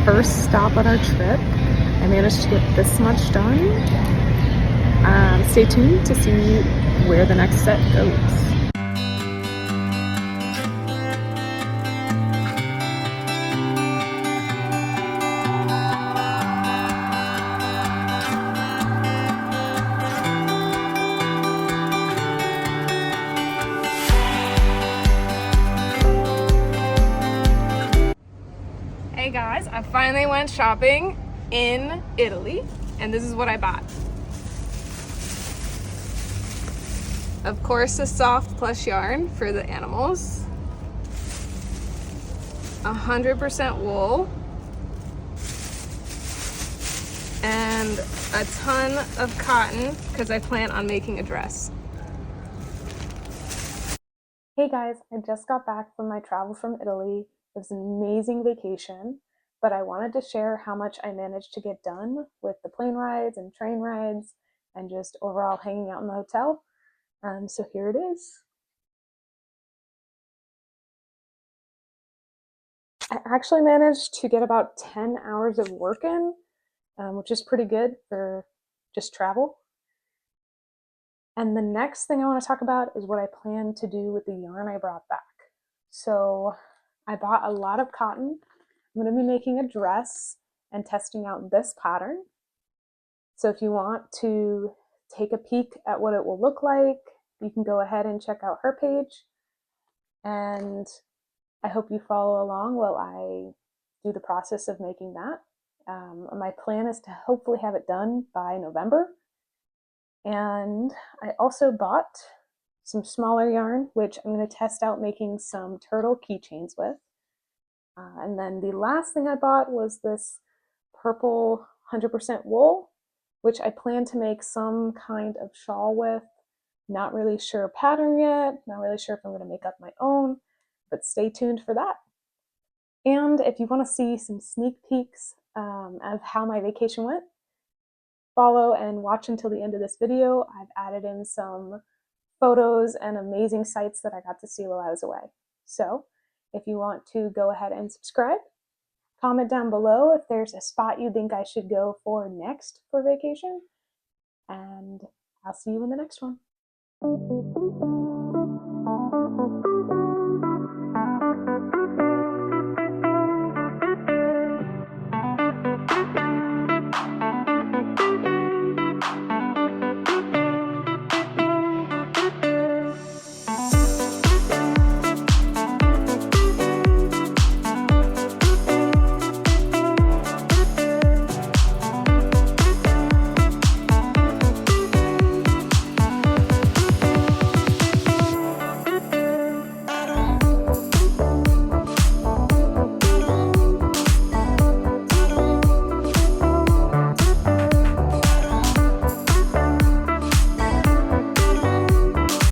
first stop on our trip. I managed to get this much done. Stay tuned to see where the next set goes. Hey guys, I finally went shopping in Italy, and this is what I bought. Of course, a soft plush yarn for the animals, 100% wool, and a ton of cotton because I plan on making a dress. Hey guys, I just got back from my travel from Italy. It was an amazing vacation, but I wanted to share how much I managed to get done with the plane rides and train rides and just overall hanging out in the hotel. So here it is. I actually managed to get about 10 hours of work in, which is pretty good for just travel. And the next thing I want to talk about is what I plan to do with the yarn I brought back. So I bought a lot of cotton. I'm going to be making a dress and testing out this pattern. So if you want to take a peek at what it will look like, you can go ahead and check out her page. And I hope you follow along while I do the process of making that. My plan is to hopefully have it done by November. And I also bought some smaller yarn, which I'm going to test out making some turtle keychains with. And then the last thing I bought was this purple 100% wool, which I plan to make some kind of shawl with. Not really sure pattern yet, not really sure if I'm going to make up my own, but stay tuned for that. And if you want to see some sneak peeks of how my vacation went, follow and watch until the end of this video. I've added in some photos and amazing sights that I got to see while I was away. So if you want to go ahead and subscribe, comment down below if there's a spot you think I should go for next for vacation, and I'll see you in the next one.